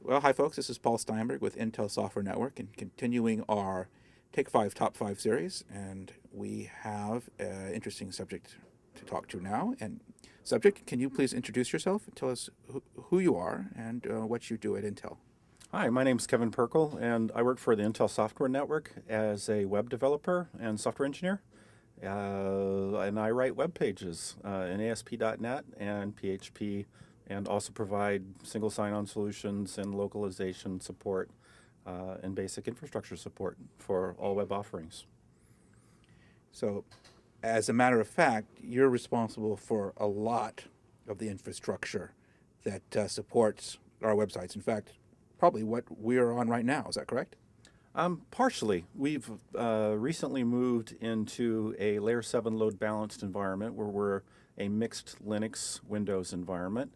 Well, hi folks, this is Paul Steinberg with Intel Software Network and continuing our Take 5 Top 5 series, and we have an interesting subject to talk to now. And subject, can you please introduce yourself and tell us who you are and what you do at Intel? Hi, my name is Kevin Pirkl, and I work for the Intel Software Network as a web developer and software engineer. And I write web pages in ASP.NET and PHP, and also provide single sign-on solutions and localization support and basic infrastructure support for all web offerings. So, as a matter of fact, you're responsible for a lot of the infrastructure that supports our websites. In fact, probably what we're on right now. Is that correct? Partially. We've recently moved into a Layer 7 load balanced environment where we're a mixed Linux Windows environment.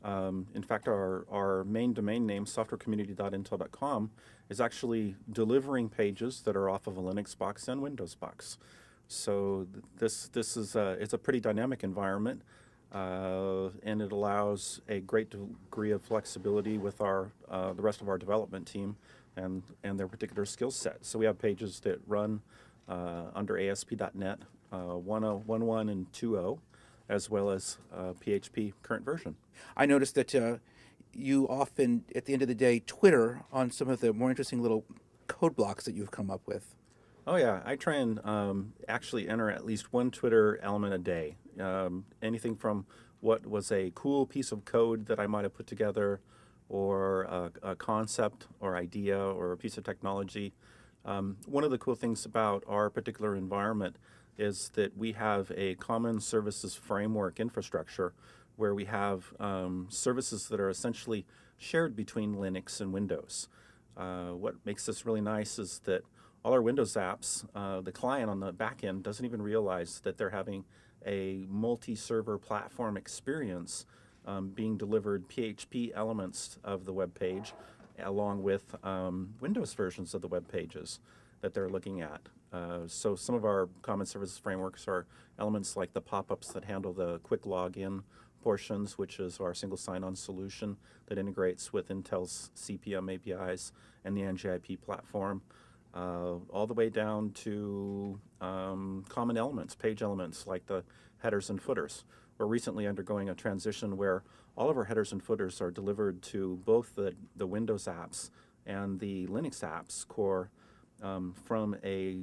In fact, our main domain name, softwarecommunity.intel.com, is actually delivering pages that are off of a Linux box and Windows box. So this is it's a pretty dynamic environment, and it allows a great degree of flexibility with our the rest of our development team and their particular skill set. So we have pages that run under ASP.NET 1.1 and 2.0, as well as PHP current version. I noticed that you often, at the end of the day, Twitter on some of the more interesting little code blocks that you've come up with. Oh yeah, I try and actually enter at least one Twitter element a day. Anything from what was a cool piece of code that I might have put together, or a concept or idea or a piece of technology. One of the cool things about our particular environment is that we have a common services framework infrastructure where we have services that are essentially shared between Linux and Windows. What makes this really nice is that all our Windows apps, the client on the back end doesn't even realize that they're having a multi-server platform experience being delivered PHP elements of the web page along with Windows versions of the web pages that they're looking at. So some of our common services frameworks are elements like the pop-ups that handle the quick login portions, which is our single sign-on solution that integrates with Intel's CPM APIs and the NGIP platform, all the way down to common elements, page elements like the headers and footers. We're recently undergoing a transition where all of our headers and footers are delivered to both the Windows apps and the Linux apps core from a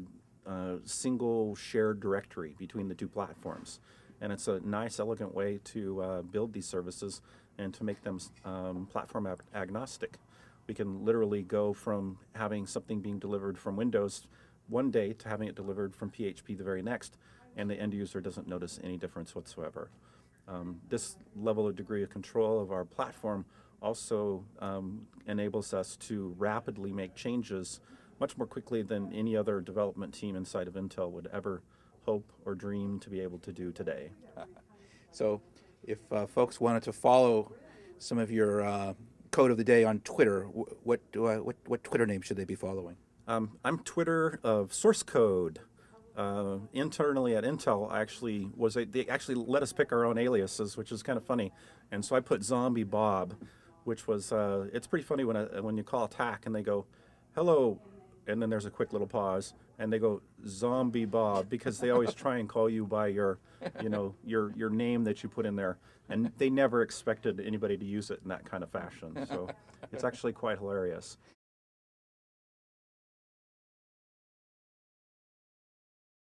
single shared directory between the two platforms. And it's a nice, elegant way to build these services and to make them platform agnostic. We can literally go from having something being delivered from Windows one day to having it delivered from PHP the very next, and the end user doesn't notice any difference whatsoever. This level of degree of control of our platform also enables us to rapidly make changes much more quickly than any other development team inside of Intel would ever hope or dream to be able to do today. So, if folks wanted to follow some of your code of the day on Twitter, what Twitter name should they be following? I'm Twitter of source code. Internally at Intel, they actually let us pick our own aliases, which is kind of funny. And so I put Zombie Bob, which was it's pretty funny when you call attack and they go, "Hello," and then there's a quick little pause, and they go Zombie Bob because they always try and call you by your name that you put in there, and they never expected anybody to use it in that kind of fashion. So it's actually quite hilarious.